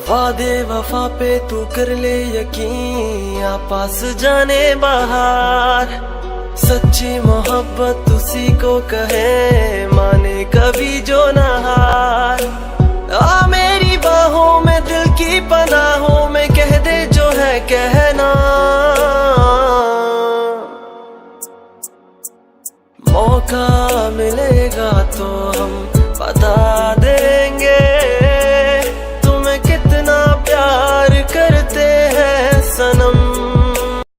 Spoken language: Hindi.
वादे वफा पे तू कर ले यकीन, आ पास जाने बाहर। सच्ची मोहब्बत उसी को कहे, माने कभी जो ना हार। आ मेरी बाहों में दिल की पनाहों में कह दे जो है कह